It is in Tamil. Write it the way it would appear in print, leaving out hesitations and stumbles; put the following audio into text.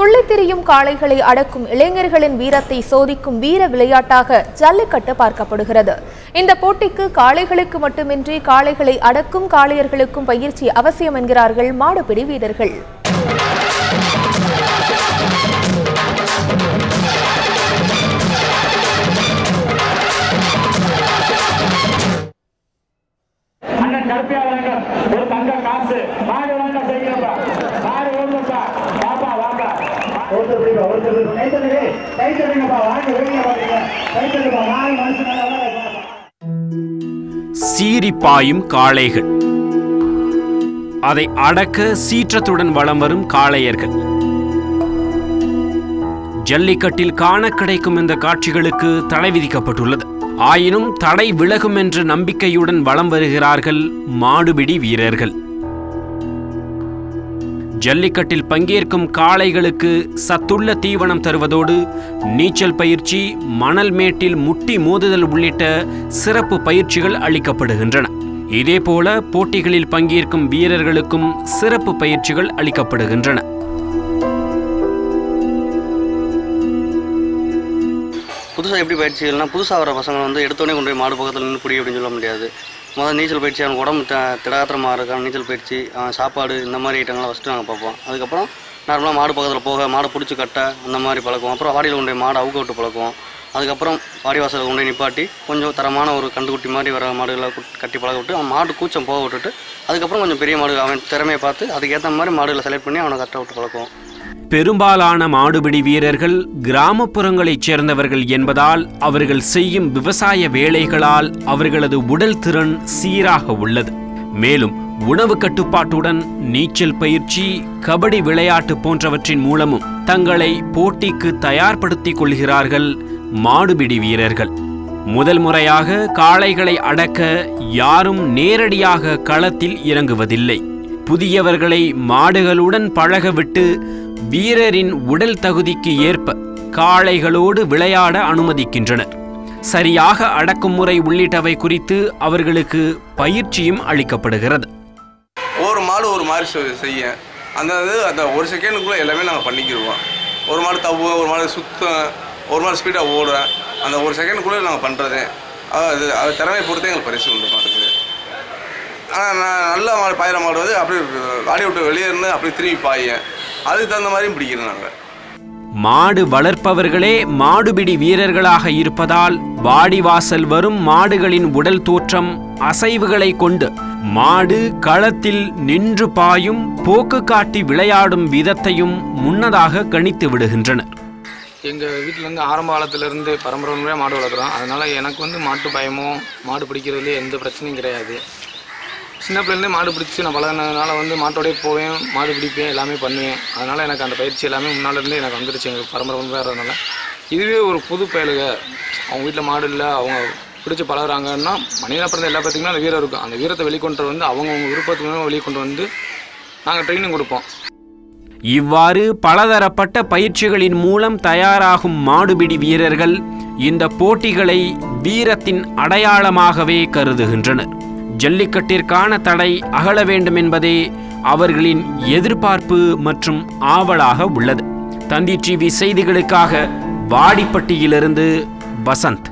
துள்ளித் திரியும் காளைகளை அடக்கும் இளைஞர்களின் வீரத்தை சோதிக்கும் வீர விளையாட்டாக ஜல்லிக்கட்டு பார்க்கப்படுகிறது. இந்த போட்டிக்கு காளைகளுக்கு மட்டுமின்றி காளைகளை அடக்கும் காளையர்களுக்கும் பயிற்சி அவசியம் என்கிறார்கள் மாடுபிடி வீரர்கள். சீறி பாயும் காளைகள், அதை அடக்க சீற்றத்துடன் வலம் வரும் காளையர்கள். ஜல்லிக்கட்டில் காண கிடைக்கும் இந்த காட்சிகளுக்கு தடை விதிக்கப்பட்டுள்ளது. ஆயினும் தடை விலகும் என்ற நம்பிக்கையுடன் வலம் வருகிறார்கள் மாடுபிடி வீரர்கள். ஜல்லிக்கட்டில் பங்கேற்கும் காளைகளுக்கு சத்துள்ள தீவனம் தருவதோடு நீச்சல் பயிற்சி, மணல் மேட்டில் முட்டி மோதுதல் உள்ளிட்ட சிறப்பு பயிற்சிகள் அளிக்கப்படுகின்றன. இதேபோல போட்டிகளில் பங்கேற்கும் வீரர்களுக்கும் சிறப்பு பயிற்சிகள் அளிக்கப்படுகின்றன. புதுசாக எப்படி பயிற்சிகள்னா, புதுசாக வர பசங்க வந்து எடுத்தோடனே கொண்டு போய் மாடு பக்கத்தில் நின்று புடி அப்படின்னு சொல்ல முடியாது. முதல் நீச்சல் பயிற்சி, அவனுக்கு உடம்பு திடாத்திரமாக இருக்கான நீச்சல் பயிற்சி, சாப்பாடு, இந்த மாதிரி ஐட்டங்கள்லாம் ஃபஸ்ட்டு நாங்கள் பார்ப்போம். அதுக்கப்புறம் நார்மலாக மாடு பக்கத்தில் போக மாடை பிடிச்சி கட்ட அந்த மாதிரி பழக்குவோம். அப்புறம் வாடியில் கொண்டு போய் மாடை அவுக்க விட்டு பழக்குவோம். அதுக்கப்புறம் வாடி வாசலை கொண்டு போய் நிப்பாட்டி கொஞ்சம் தரமான ஒரு கண்டுக்குட்டி மாதிரி வர மாடுகளை கட்டி பழக விட்டு அவன் மாடு கூச்சம் போக விட்டுட்டு அதுக்கப்புறம் கொஞ்சம் பெரிய மாடு அவன் திறமையை பார்த்து அதுக்கேற்ற மாதிரி மாடுகளை செலக்ட் பண்ணி அவனை கட்ட விட்டு பழக்குவோம். பெரும்பாலான மாடுபிடி வீரர்கள் கிராமப்புறங்களைச் சேர்ந்தவர்கள் என்பதால் அவர்கள் செய்யும் விவசாய வேலைகளால் அவர்களது உடல் திறன் சீராக உள்ளது. மேலும் உணவு கட்டுப்பாட்டுடன் நீச்சல் பயிற்சி, கபடி விளையாட்டு போன்றவற்றின் மூலமும் தங்களை போட்டிக்கு தயார்படுத்திக் கொள்கிறார்கள் மாடுபிடி வீரர்கள். முதல் முறையாக காளைகளை அடக்க யாரும் நேரடியாக களத்தில் இறங்குவதில்லை. புதியவர்களை மாடுகளுடன் பழகவிட்டு வீரரின் உடல் தகுதிக்கு ஏற்ப காளைகளோடு விளையாட அனுமதிக்கின்றனர். சரியாக அடக்கும் முறை உள்ளிட்டவை குறித்து அவர்களுக்கு பயிற்சியும் அளிக்கப்படுகிறது. ஒரு மாடு ஒரு மாதிரி செய்ய அந்த ஒரு செகண்டுக்குள்ளே எல்லாமே நாங்கள் பண்ணிக்கிடுவோம். ஒரு மாடு தவ்வும், ஒரு மாடு சுத்தம், ஒரு மாடு ஸ்பீடாக ஓடுவேன். அந்த ஒரு செகண்டுக்குள்ளே நாங்கள் பண்ணுறது அது திறமையை பொறுத்தே எங்களுக்கு பரிசு உண்டு மாட்டுக்கு. ஆனால் நான் நல்ல மாடு பாயிற மாடு வந்து அப்படி வாடி விட்டு வெளியே இருந்து அப்படி திரும்பி பாயேன். அதுக்கு தகுந்த மாதிரியும் பிடிக்கிறோம் நாங்கள். மாடு வளர்ப்பவர்களே மாடுபிடி வீரர்களாக இருப்பதால் வாடிவாசல் வரும் மாடுகளின் உடல் தோற்றம், அசைவுகளை கொண்டு மாடு களத்தில் நின்று பாயும், போக்கு காட்டி விளையாடும் விதத்தையும் முன்னதாக கணித்து விடுகின்றனர். எங்கள் வீட்டிலேருந்து ஆரம்ப காலத்திலேருந்து பரம்பரை மாடு வளர்க்குறோம். அதனால் எனக்கு வந்து மாட்டு பயமோ மாடு பிடிக்கிறதுலே எந்த பிரச்சனையும் கிடையாது. சின்ன பிள்ளைலேருந்தே மாடு பிடிச்சி நான் பழகினதுனால வந்து மாட்டோடய போவேன், மாடு பிடிப்பேன், எல்லாமே பண்ணுவேன். அதனால் எனக்கு அந்த பயிற்சி எல்லாமே முன்னாலேருந்தே எனக்கு வந்துருச்சு. எங்கள் பரம்பரை வேறதுனால இதுவே ஒரு புது பயலுக. அவங்க வீட்டில் மாடு இல்லை, அவங்க பிடிச்சி பழகுறாங்கன்னா மனிதனாக பிறந்த எல்லா பார்த்திங்கன்னா அந்த வீரம் இருக்கும். அந்த வீரத்தை வெளிக்கொண்டு வந்து அவங்கவுங்க விருப்பத்துக்கு வெளிக்கொண்டு வந்து நாங்கள் ட்ரைனிங் கொடுப்போம். இவ்வாறு பலதரப்பட்ட பயிற்சிகளின் மூலம் தயாராகும் மாடுபிடி வீரர்கள் இந்த போட்டிகளை வீரத்தின் அடையாளமாகவே கருதுகின்றனர். ஜல்லிக்கட்டிற்கான தடை அகல வேண்டும் என்பதே அவர்களின் எதிர்பார்ப்பு மற்றும் ஆவலாக உள்ளது. தந்தி டிவி செய்திகளுக்காக வாடிப்பட்டியிலிருந்து வசந்த்.